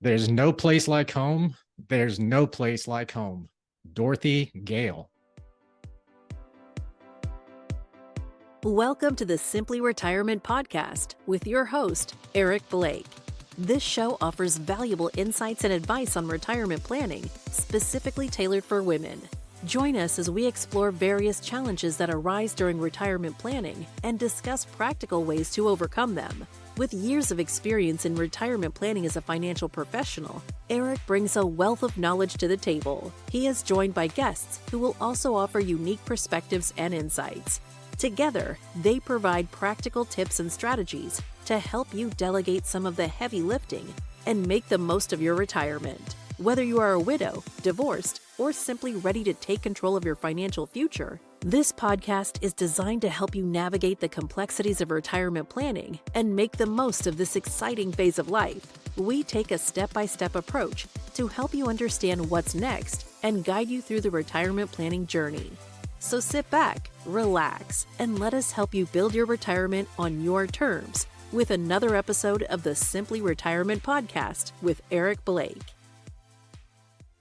There's no place like home. There's no place like home. Dorothy Gale. Welcome to the Simply Retirement Podcast with your host, Eric Blake. This show offers valuable insights and advice on retirement planning, specifically tailored for women. Join us as we explore various challenges that arise during retirement planning and discuss practical ways to overcome them. With years of experience in retirement planning as a financial professional, Eric brings a wealth of knowledge to the table. He is joined by guests who will also offer unique perspectives and insights. Together, they provide practical tips and strategies to help you delegate some of the heavy lifting and make the most of your retirement. Whether you are a widow, divorced, or simply ready to take control of your financial future, this podcast is designed to help you navigate the complexities of retirement planning and make the most of this exciting phase of life. We take a step-by-step approach to help you understand what's next and guide you through the retirement planning journey. So sit back, relax, and let us help you build your retirement on your terms with another episode of the Simply Retirement Podcast with Eric Blake.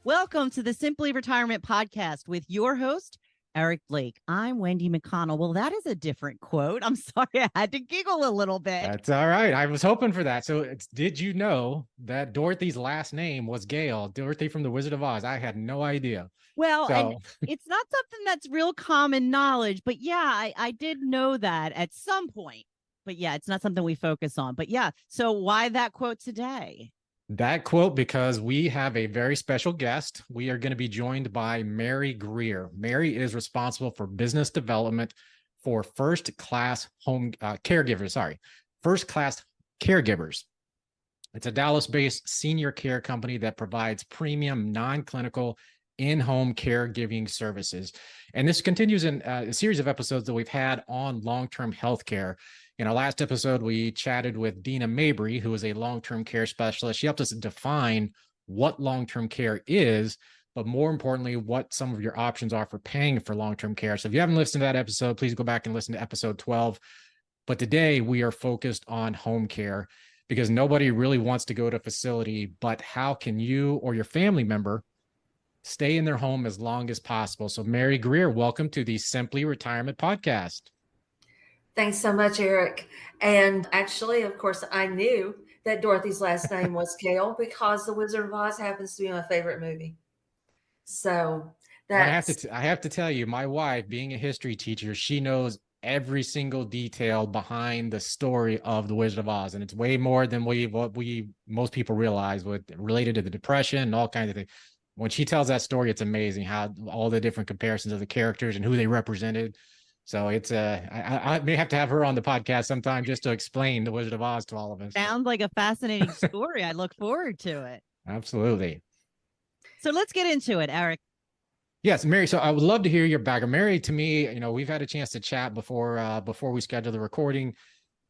Welcome to the Simply Retirement Podcast with your host, Eric Blake. I'm Wendy McConnell. Well, that is a different quote. I'm sorry, I had to giggle a little bit. That's all right. I was hoping for that. So did you know that Dorothy's last name was Gale? Dorothy from The Wizard of Oz. I had no idea. Well, So- and it's not something that's real common knowledge, but yeah, I did know that at some point. But yeah, it's not something we focus on. But yeah, so why that quote today? That quote, because we have a very special guest. We are going to be joined by Mary Greer. Mary is responsible for business development for First Class First Class Caregivers. It's a Dallas-based senior care company that provides premium, non-clinical, in-home caregiving services. And this continues in a series of episodes that we've had on long-term healthcare. In our last episode, we chatted with Dina Mabry, who is a long-term care specialist. She helped us define what long-term care is, but more importantly, what some of your options are for paying for long-term care. So if you haven't listened to that episode, please go back and listen to episode 12. But today we are focused on home care because nobody really wants to go to a facility, but how can you or your family member stay in their home as long as possible? So Mary Greer, welcome to the Simply Retirement Podcast. Thanks so much, Eric. And actually, of course, I knew that Dorothy's last name was Gale because The Wizard of Oz happens to be my favorite movie. So that's... I have to tell you, my wife, being a history teacher, she knows every single detail behind the story of The Wizard of Oz. And it's way more than what most people realize related to the Depression and all kinds of things. When she tells that story, it's amazing how all the different comparisons of the characters and who they represented. So it's I may have to have her on the podcast sometime just to explain The Wizard of Oz to all of us. Sounds like a fascinating story. I look forward to it. Absolutely. So let's get into it, Eric. Yes, Mary. So I would love to hear your background. Mary, to me, we've had a chance to chat before we scheduled the recording.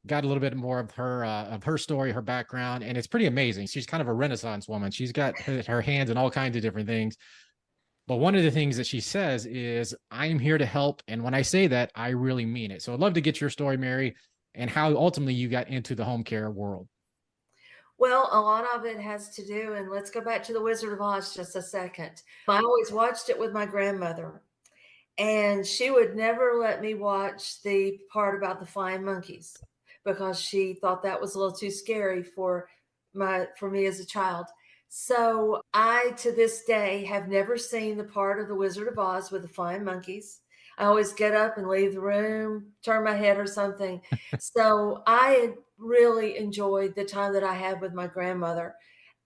Got a little bit more of her story, her background, and it's pretty amazing. She's kind of a Renaissance woman. She's got her hands in all kinds of different things. But one of the things that she says is, I'm here to help. And when I say that, I really mean it. So I'd love to get your story, Mary, and how ultimately you got into the home care world. Well, a lot of it has to do, and let's go back to The Wizard of Oz just a second. I always watched it with my grandmother, and she would never let me watch the part about the flying monkeys because she thought that was a little too scary for me as a child. So I, to this day, have never seen the part of The Wizard of Oz with the flying monkeys. I always get up and leave the room, turn my head or something. So I really enjoyed the time that I had with my grandmother.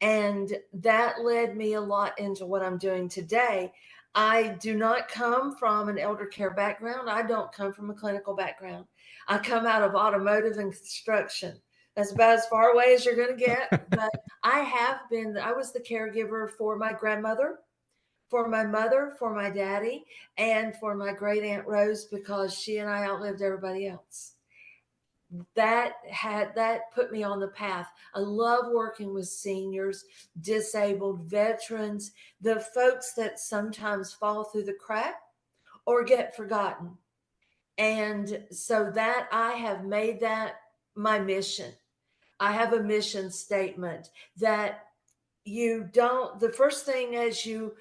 And that led me a lot into what I'm doing today. I do not come from an elder care background. I don't come from a clinical background. I come out of automotive and construction. That's about as far away as you're going to get. But I was the caregiver for my grandmother, for my mother, for my daddy, and for my great Aunt Rose because she and I outlived everybody else. That put me on the path. I love working with seniors, disabled, veterans, the folks that sometimes fall through the crack or get forgotten. And so that I have made that my mission. I have a mission statement that the first thing as you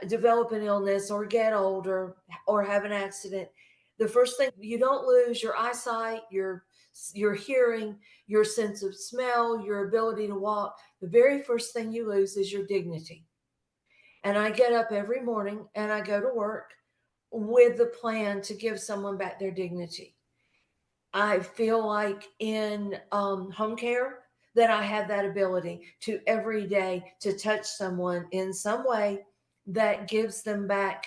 develop an illness or get older or have an accident, the first thing, you don't lose your eyesight, your hearing, your sense of smell, your ability to walk. The very first thing you lose is your dignity. And I get up every morning and I go to work with the plan to give someone back their dignity. I feel like in home care that I have that ability to every day to touch someone in some way that gives them back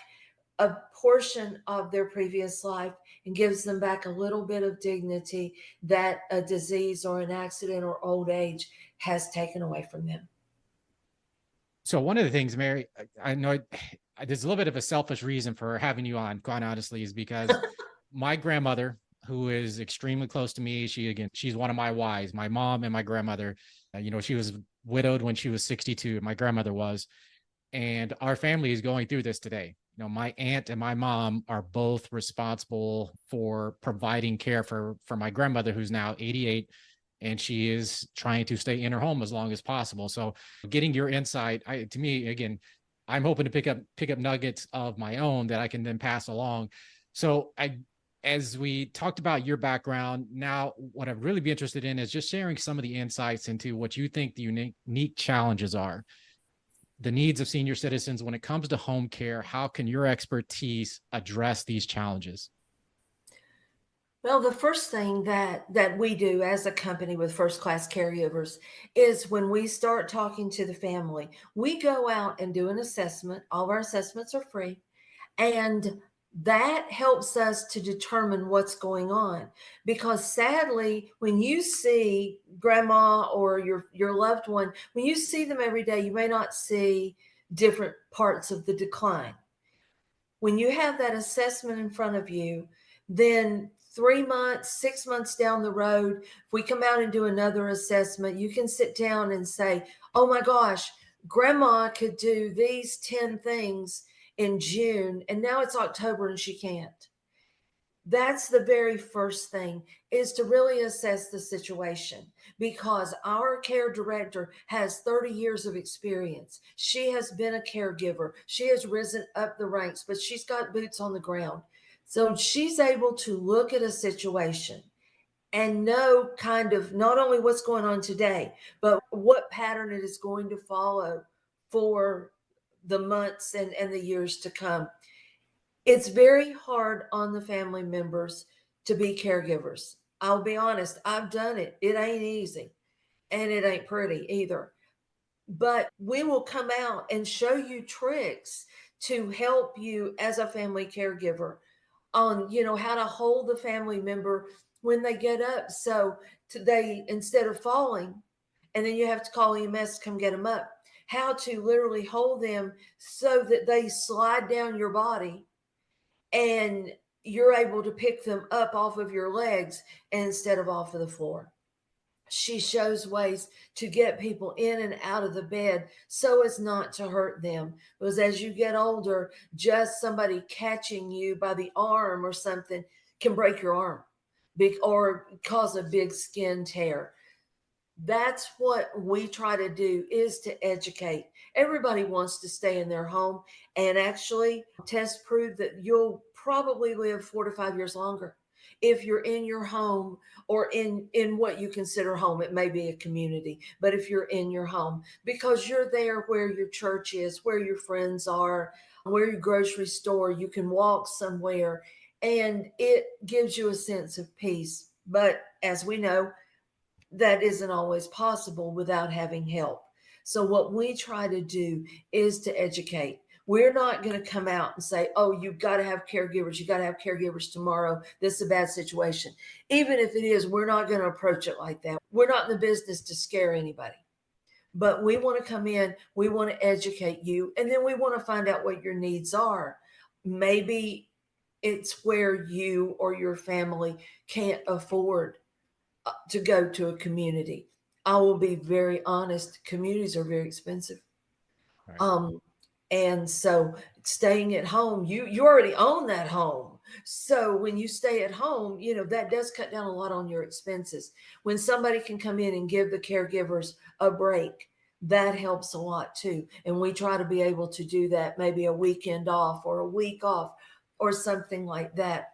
a portion of their previous life and gives them back a little bit of dignity that a disease or an accident or old age has taken away from them. So one of the things, Mary, I know there's a little bit of a selfish reason for having you on, quite honestly, is because my grandmother, who is extremely close to me, she's one of my whys. My mom and my grandmother, she was widowed when she was 62. My grandmother was, and our family is going through this today. My aunt and my mom are both responsible for providing care for my grandmother, who's now 88, and she is trying to stay in her home as long as possible. So getting your insight, to me, again, I'm hoping to pick up nuggets of my own that I can then pass along. So as we talked about your background, now what I'd really be interested in is just sharing some of the insights into what you think the unique challenges are, the needs of senior citizens when it comes to home care. How can your expertise address these challenges? Well, the first thing that we do as a company with First Class Caregivers is when we start talking to the family, we go out and do an assessment. All of our assessments are free, and that helps us to determine what's going on. Because sadly, when you see grandma or your loved one, when you see them every day, you may not see different parts of the decline. When you have that assessment in front of you, then 3 months, 6 months down the road, if we come out and do another assessment, you can sit down and say, oh my gosh, grandma could do these 10 things in June, and now it's October and she can't. That's the very first thing, is to really assess the situation, because our care director has 30 years of experience. She has been a caregiver. She has risen up the ranks, but she's got boots on the ground. So she's able to look at a situation and know kind of not only what's going on today, but what pattern it is going to follow for the months and the years to come. It's very hard on the family members to be caregivers. I'll be honest, I've done it. It ain't easy and it ain't pretty either. But we will come out and show you tricks to help you as a family caregiver on, how to hold the family member when they get up. So they, instead of falling, and then you have to call EMS to come get them up, how to literally hold them so that they slide down your body and you're able to pick them up off of your legs instead of off of the floor. She shows ways to get people in and out of the bed so as not to hurt them. Because as you get older, just somebody catching you by the arm or something can break your arm or cause a big skin tear. That's what we try to do, is to educate. Everybody wants to stay in their home, and actually tests prove that you'll probably live 4 to 5 years longer if you're in your home, or in what you consider home. It may be a community, but if you're in your home, because you're there where your church is, where your friends are, where your grocery store, you can walk somewhere, and it gives you a sense of peace. But as we know, that isn't always possible without having help. So what we try to do is to educate. We're not going to come out and say, oh, you've got to have caregivers. You got to have caregivers tomorrow. This is a bad situation. Even if it is, we're not going to approach it like that. We're not in the business to scare anybody. But we want to come in, we want to educate you, and then we want to find out what your needs are. Maybe it's where you or your family can't afford to go to a community. I will be very honest, communities are very expensive. Right. And so staying at home, you already own that home. So when you stay at home, that does cut down a lot on your expenses. When somebody can come in and give the caregivers a break, that helps a lot too. And we try to be able to do that maybe a weekend off or a week off or something like that.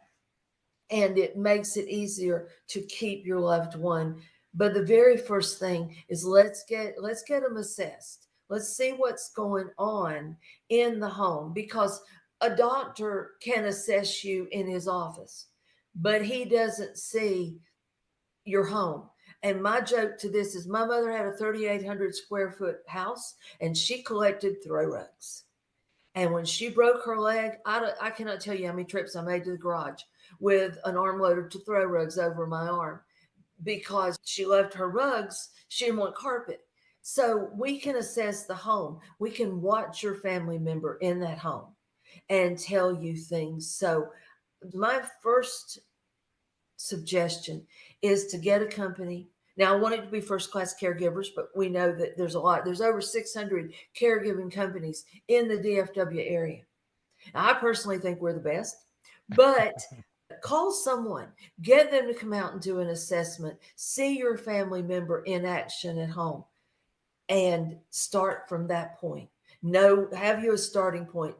And it makes it easier to keep your loved one. But the very first thing is let's get them assessed. Let's see what's going on in the home, because a doctor can assess you in his office, but he doesn't see your home. And my joke to this is my mother had a 3,800 square foot house and she collected throw rugs. And when she broke her leg, I cannot tell you how many trips I made to the garage with an arm loader to throw rugs over my arm, because she loved her rugs. She didn't want carpet. So we can assess the home. We can watch your family member in that home and tell you things. So my first suggestion is to get a company. Now, I want it to be First Class Caregivers, but we know that there's a lot. There's over 600 caregiving companies in the DFW area. Now, I personally think we're the best, but call someone, get them to come out and do an assessment, see your family member in action at home, and start from that point. No, have you a starting point,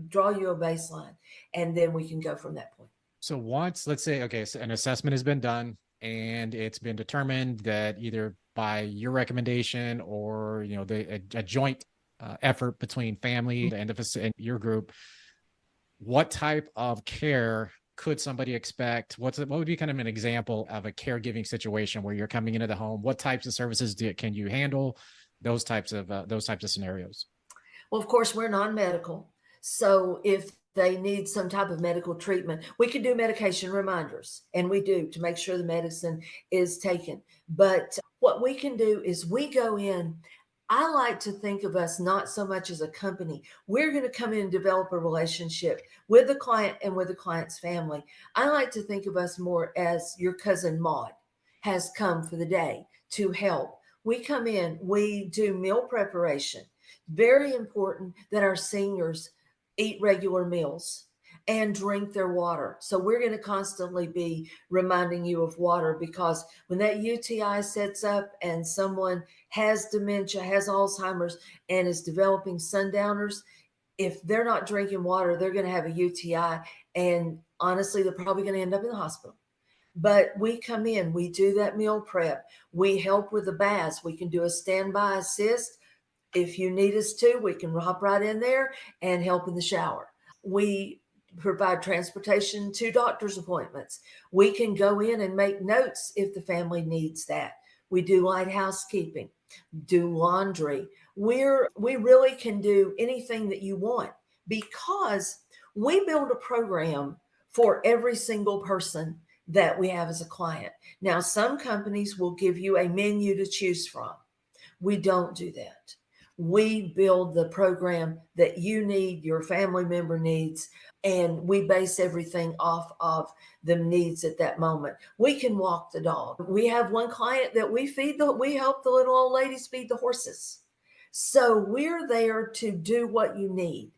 draw you a baseline, and then we can go from that point. So once, let's say, okay, so an assessment has been done and it's been determined that either by your recommendation or, you know, a joint effort between family and and your group, what type of care could somebody expect? What would be kind of an example of a caregiving situation where you're coming into the home? What types of services can you handle? Those types of scenarios. Well, of course, we're non-medical. So if they need some type of medical treatment, we can do medication reminders, and we do, to make sure the medicine is taken. But what we can do is we go in. I like to think of us not so much as a company. We're going to come in and develop a relationship with the client and with the client's family. I like to think of us more as your cousin Maud has come for the day to help. We come in, we do meal preparation. Very important that our seniors eat regular meals and drink their water. So we're going to constantly be reminding you of water, because when that UTI sets up and someone has dementia, has Alzheimer's, and is developing sundowners, if they're not drinking water, they're going to have a UTI. And honestly, they're probably going to end up in the hospital. But we come in, we do that meal prep, we help with the baths, we can do a standby assist. If you need us to, we can hop right in there and help in the shower. We provide transportation to doctor's appointments. We can go in and make notes if the family needs that. We do light housekeeping, do laundry. We really can do anything that you want, because we build a program for every single person that we have as a client. Now, some companies will give you a menu to choose from. We don't do that. We build the program that you need, your family member needs, and we base everything off of the needs at that moment. We can walk the dog. We have one client that we help the little old ladies feed the horses. So we're there to do what you need.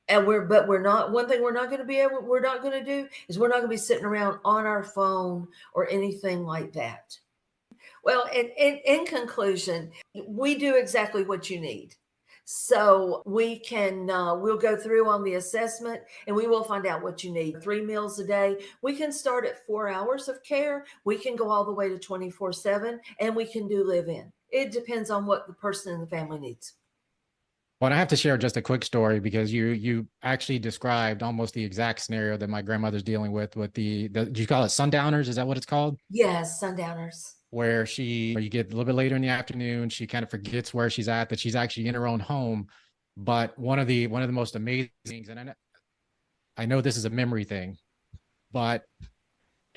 And we're not, one thing we're not going to do is we're not going to be sitting around on our phone or anything like that. Well, in conclusion, we do exactly what you need. So we can, we'll go through on the assessment and we will find out what you need. 3 meals a day. We can start at 4 hours of care. We can go all the way to 24/7, and we can do live-in. It depends on what the person in the family needs. Well, I have to share just a quick story, because you actually described almost the exact scenario that my grandmother's dealing with the do you call it sundowners? Is that what it's called? Yes, sundowners. Where you get a little bit later in the afternoon, she kind of forgets where she's at, that she's actually in her own home. But one of the most amazing things, and I know this is a memory thing, but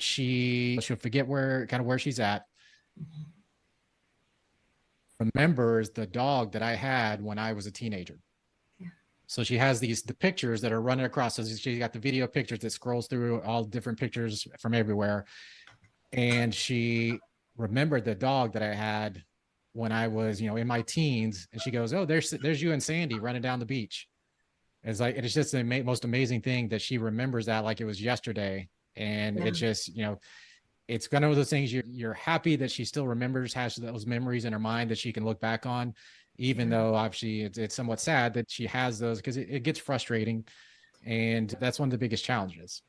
she'll forget where she's at. Remembers the dog that I had when I was a teenager. Yeah. So she has the pictures that are running across. So she got the video pictures that scrolls through all different pictures from everywhere. And she remembered the dog that I had when I was, in my teens. And she goes, "Oh, there's you and Sandy running down the beach." It's just the most amazing thing that she remembers that like it was yesterday. And It's just, it's one of those things you're happy that she still remembers, has those memories in her mind that she can look back on. even though obviously it's somewhat sad that she has those, because it gets frustrating. And that's one of the biggest challenges.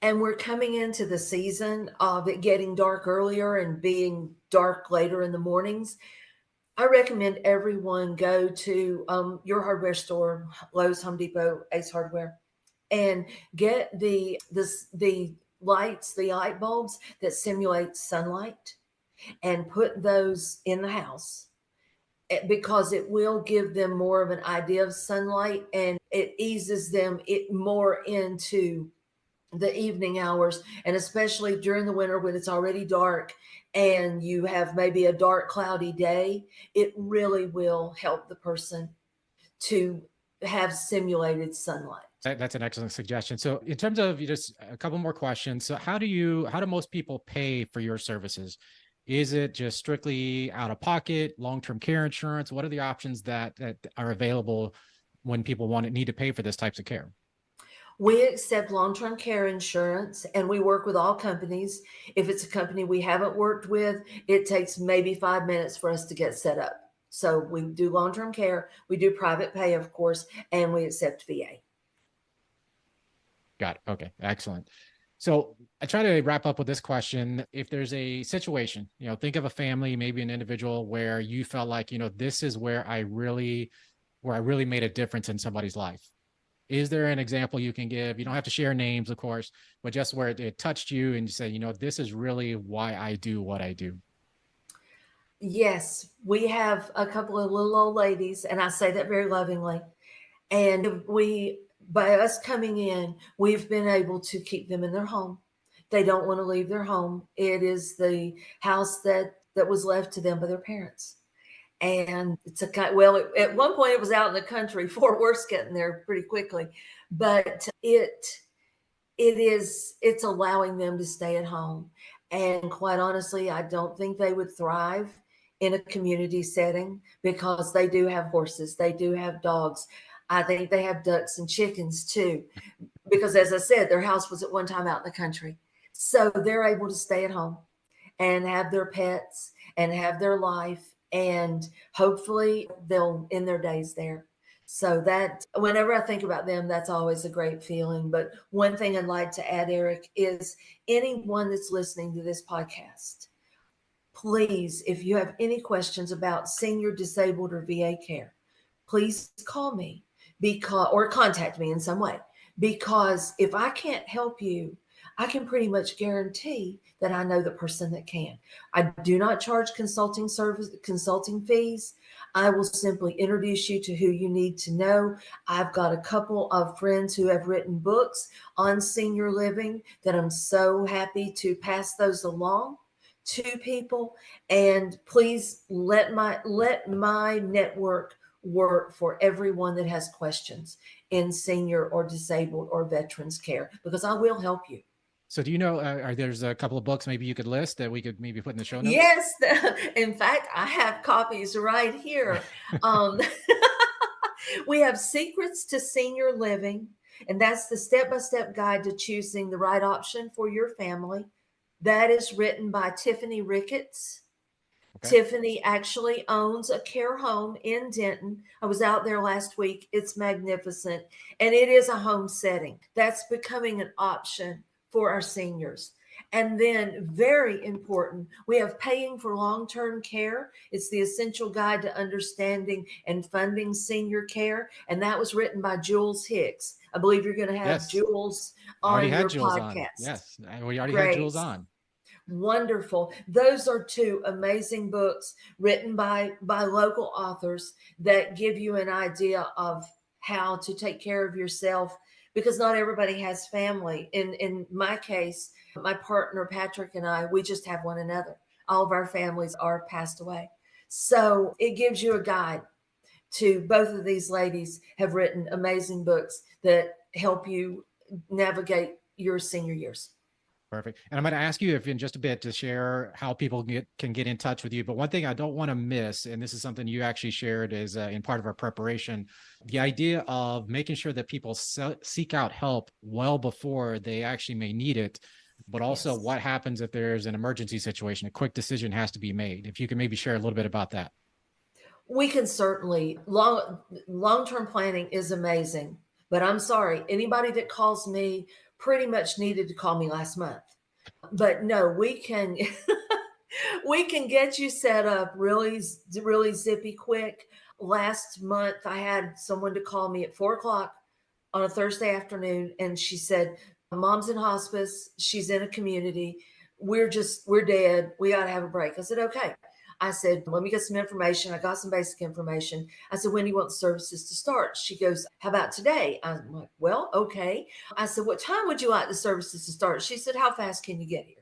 And we're coming into the season of it getting dark earlier and being dark later in the mornings. I recommend everyone go to your hardware store, Lowe's, Home Depot, Ace Hardware, and get the lights, the light bulbs that simulate sunlight, and put those in the house, because it will give them more of an idea of sunlight, and it eases them more into the evening hours, and especially during the winter when it's already dark and you have maybe a dark cloudy day, it really will help the person to have simulated sunlight. That's an excellent suggestion. So in terms of just a couple more questions. So how do most people pay for your services? Is it just strictly out of pocket, long-term care insurance? What are the options that are available when people need to pay for this types of care? We accept long-term care insurance, and we work with all companies. If it's a company we haven't worked with, it takes maybe 5 minutes for us to get set up. So we do long-term care, we do private pay, of course, and we accept VA. Got it. Okay, excellent. So I try to wrap up with this question. If there's a situation, think of a family, maybe an individual where you felt like, this is where I really made a difference in somebody's life. Is there an example you can give? You don't have to share names, of course, but just where it touched you and you say, this is really why I do what I do. Yes, we have a couple of little old ladies, and I say that very lovingly. And by us coming in, we've been able to keep them in their home. They don't want to leave their home. It is the house that was left to them by their parents. And it's at one point it was out in the country. Fort Worth's getting there pretty quickly, but it's allowing them to stay at home. And quite honestly, I don't think they would thrive in a community setting, because they do have horses, they do have dogs. I think they have ducks and chickens too, because as I said, their house was at one time out in the country. So they're able to stay at home and have their pets and have their life, and hopefully they'll end their days there. So that whenever I think about them, that's always a great feeling. But one thing I'd like to add, Eric, is anyone that's listening to this podcast, please, if you have any questions about senior, disabled, or VA care, please call me or contact me in some way. Because if I can't help you, I can pretty much guarantee that I know the person that can. I do not charge consulting fees. I will simply introduce you to who you need to know. I've got a couple of friends who have written books on senior living that I'm so happy to pass those along to people. And please let my network work for everyone that has questions in senior or disabled or veterans care, because I will help you. So do you know, there's a couple of books maybe you could list that we could maybe put in the show notes? Yes. In fact, I have copies right here. We have Secrets to Senior Living, and that's the step-by-step guide to choosing the right option for your family. That is written by Tiffany Ricketts. Okay. Tiffany actually owns a care home in Denton. I was out there last week. It's magnificent. And it is a home setting. That's becoming an option for our seniors. And then, very important, we have Paying for Long-Term Care. It's the essential guide to understanding and funding senior care. And that was written by Jules Hicks. I believe you're going to have Jules on your podcast. Yes, we already had Jules on. Wonderful. Those are two amazing books written by local authors that give you an idea of how to take care of yourself, because not everybody has family. In my case, my partner Patrick and I, we just have one another. All of our families are passed away. So it gives you a guide to both of these ladies have written amazing books that help you navigate your senior years. Perfect. And I'm going to ask you if in just a bit to share how people can get in touch with you. But one thing I don't want to miss, and this is something you actually shared is in part of our preparation, the idea of making sure that people seek out help well before they actually may need it, but also what happens if there's an emergency situation, a quick decision has to be made. If you can maybe share a little bit about that. We can certainly long-term planning is amazing, but I'm sorry, anybody that calls me pretty much needed to call me last month. But no, we can we can get you set up really zippy quick. Last month I had someone to call me at 4 o'clock on a Thursday afternoon, and she said, "Mom's in hospice. She's in a community. We're dead. We got to have a break." I said, "Okay." I said, "Let me get some information." I got some basic information. I said, "When do you want the services to start?" She goes, "How about today?" I'm like, "Well, okay." I said, "What time would you like the services to start?" She said, "How fast can you get here?"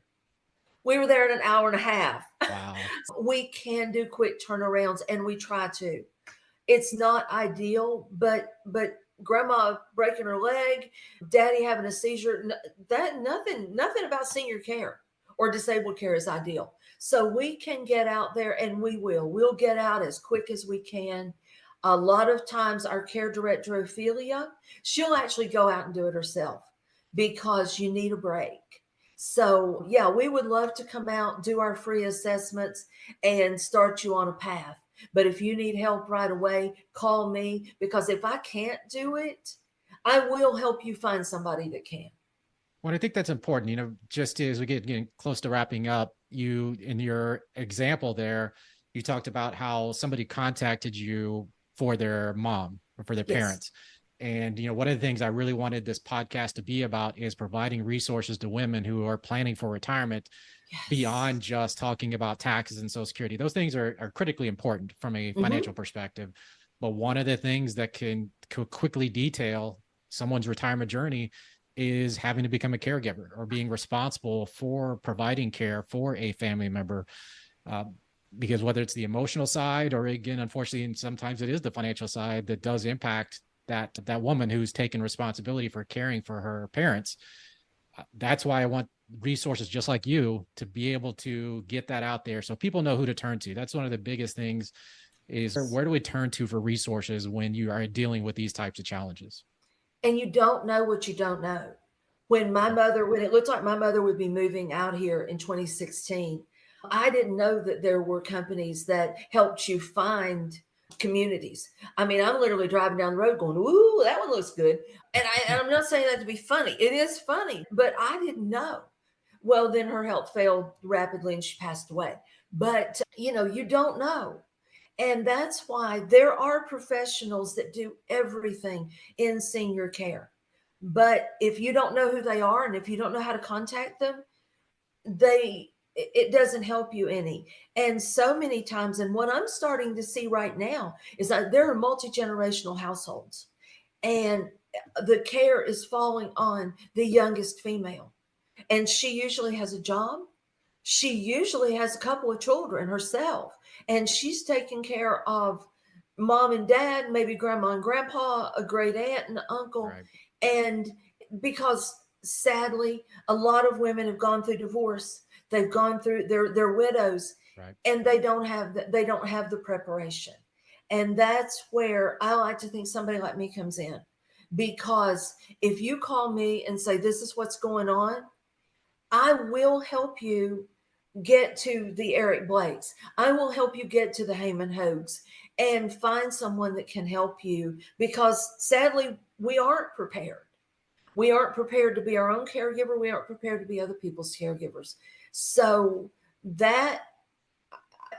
We were there in an hour and a half. Wow. We can do quick turnarounds, and we try to. It's not ideal, but grandma breaking her leg, daddy having a seizure, that nothing about senior care or disabled care is ideal. So we can get out there, and we'll get out as quick as we can. A lot of times our care director, Ophelia, she'll actually go out and do it herself because you need a break. So yeah, we would love to come out, do our free assessments, and start you on a path. But if you need help right away, call me, because if I can't do it, I will help you find somebody that can. Well, I think that's important, just as we getting close to wrapping up, you, in your example there, you talked about how somebody contacted you for their mom or for their Yes. parents. And, one of the things I really wanted this podcast to be about is providing resources to women who are planning for retirement Yes. beyond just talking about taxes and Social Security. Those things are critically important from a financial perspective. But one of the things that can quickly detail someone's retirement journey is having to become a caregiver or being responsible for providing care for a family member. Because whether it's the emotional side, or again, unfortunately, and sometimes it is the financial side that does impact that woman who's taken responsibility for caring for her parents. That's why I want resources just like you to be able to get that out there so people know who to turn to. That's one of the biggest things, is where do we turn to for resources when you are dealing with these types of challenges? And you don't know what you don't know. When it looked like my mother would be moving out here in 2016, I didn't know that there were companies that helped you find communities. I mean, I'm literally driving down the road going, "Ooh, that one looks good." And I'm not saying that to be funny. It is funny, but I didn't know. Well, then her health failed rapidly and she passed away. But, you don't know. And that's why there are professionals that do everything in senior care. But if you don't know who they are and if you don't know how to contact them, it doesn't help you any. And so many times, and what I'm starting to see right now is that there are multi-generational households, and the care is falling on the youngest female. And she usually has a job. She usually has a couple of children herself, and she's taking care of mom and dad, maybe grandma and grandpa, a great aunt and uncle. Right. And because sadly, a lot of women have gone through divorce, they've gone through, they're widows, Right. and they don't have the preparation. And that's where I like to think somebody like me comes in, because if you call me and say, "This is what's going on," I will help you get to the Eric Blakes. I will help you get to the Heyman Hogues and find someone that can help you, because sadly, we aren't prepared. We aren't prepared to be our own caregiver. We aren't prepared to be other people's caregivers. So that,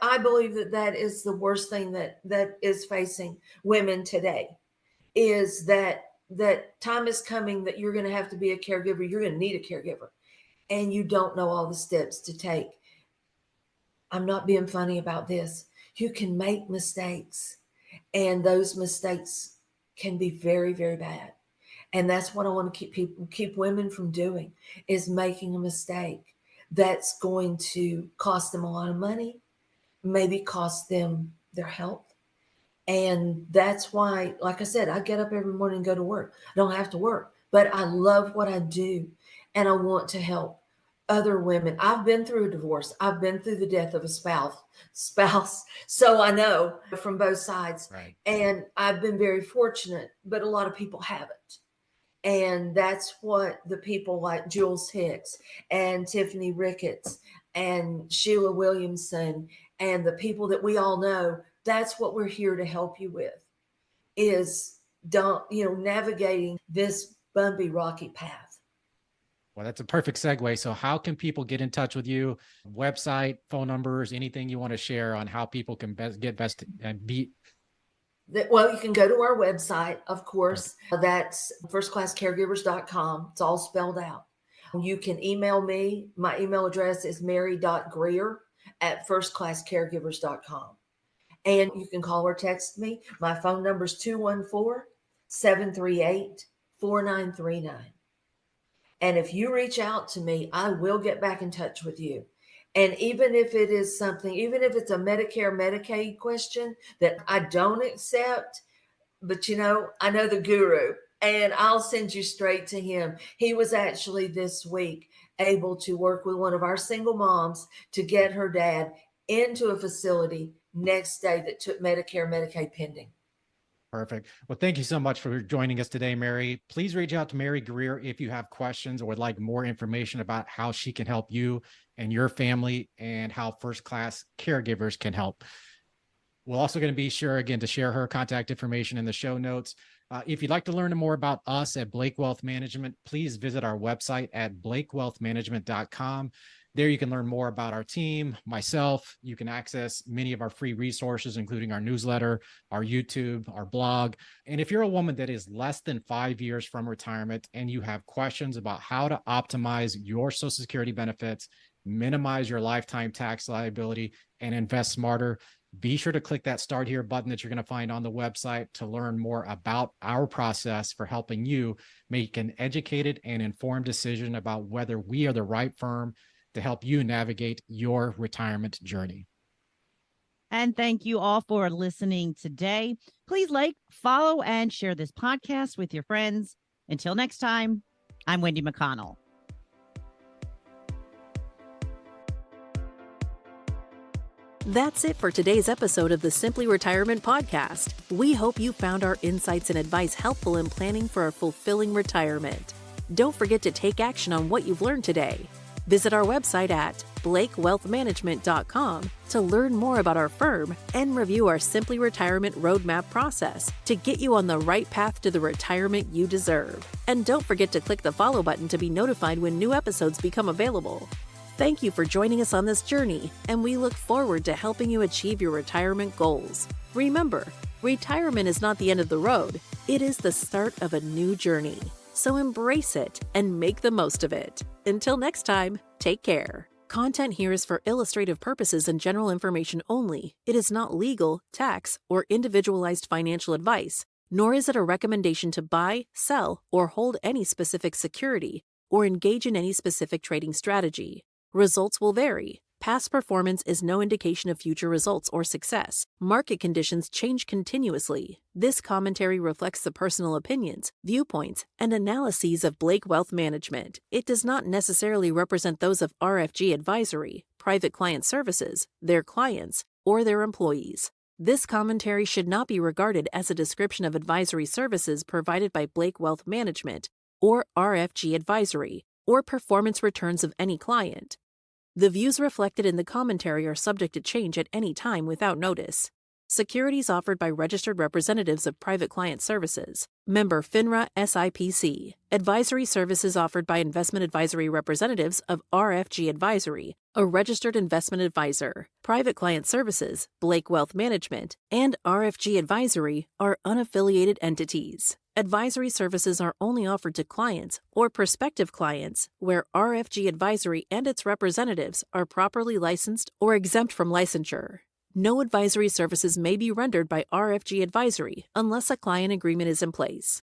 I believe that is the worst thing that is facing women today, is that time is coming that you're going to have to be a caregiver. You're going to need a caregiver, and you don't know all the steps to take. I'm not being funny about this. You can make mistakes, and those mistakes can be very, very bad. And that's what I want to keep women from doing, is making a mistake that's going to cost them a lot of money, maybe cost them their health. And that's why, like I said, I get up every morning and go to work. I don't have to work, but I love what I do, and I want to help other women. I've been through a divorce. I've been through the death of a spouse. So I know from both sides. Right. And I've been very fortunate, but a lot of people haven't. And that's what the people like Jules Hicks and Tiffany Ricketts and Sheila Williamson and the people that we all know, that's what we're here to help you with, is navigating this bumpy, rocky path. Well, that's a perfect segue. So how can people get in touch with you? Website, phone numbers, anything you want to share on how people can get best and beat? Well, you can go to our website, of course. That's firstclasscaregivers.com. It's all spelled out. You can email me. My email address is mary.greer@firstclasscaregivers.com. And you can call or text me. My phone number is 214-738-4939. And if you reach out to me, I will get back in touch with you. And even if it is something, even if it's a Medicare, Medicaid question that I don't accept, but I know the guru and I'll send you straight to him. He was actually this week able to work with one of our single moms to get her dad into a facility next day that took Medicare, Medicaid pending. Perfect. Well, thank you so much for joining us today, Mary. Please reach out to Mary Greer if you have questions or would like more information about how she can help you and your family and how First Class Caregivers can help. We're also going to be sure, again, to share her contact information in the show notes. If you'd like to learn more about us at Blake Wealth Management, please visit our website at blakewealthmanagement.com. There you can learn more about our team, myself. You can access many of our free resources, including our newsletter, our YouTube, our blog. And if you're a woman that is less than 5 years from retirement and you have questions about how to optimize your Social Security benefits, minimize your lifetime tax liability, and invest smarter, be sure to click that Start Here button that you're going to find on the website to learn more about our process for helping you make an educated and informed decision about whether we are the right firm to help you navigate your retirement journey. And thank you all for listening today. Please like, follow, and share this podcast with your friends. Until next time, I'm Wendy McConnell. That's it for today's episode of the Simply Retirement Podcast. We hope you found our insights and advice helpful in planning for a fulfilling retirement. Don't forget to take action on what you've learned today. Visit our website at blakewealthmanagement.com to learn more about our firm and review our Simply Retirement Roadmap process to get you on the right path to the retirement you deserve. And don't forget to click the follow button to be notified when new episodes become available. Thank you for joining us on this journey, and we look forward to helping you achieve your retirement goals. Remember, retirement is not the end of the road. It is the start of a new journey. So embrace it and make the most of it. Until next time, take care. Content here is for illustrative purposes and general information only. It is not legal, tax, or individualized financial advice, nor is it a recommendation to buy, sell, or hold any specific security, or engage in any specific trading strategy. Results will vary. Past performance is no indication of future results or success. Market conditions change continuously. This commentary reflects the personal opinions, viewpoints, and analyses of Blake Wealth Management. It does not necessarily represent those of RFG Advisory, Private Client Services, their clients, or their employees. This commentary should not be regarded as a description of advisory services provided by Blake Wealth Management or RFG Advisory, or performance returns of any client. The views reflected in the commentary are subject to change at any time without notice. Securities offered by registered representatives of Private Client Services. Member FINRA SIPC. Advisory services offered by investment advisory representatives of RFG Advisory, a registered investment advisor. Private Client Services, Blake Wealth Management, and RFG Advisory are unaffiliated entities. Advisory services are only offered to clients or prospective clients where RFG Advisory and its representatives are properly licensed or exempt from licensure. No advisory services may be rendered by RFG Advisory unless a client agreement is in place.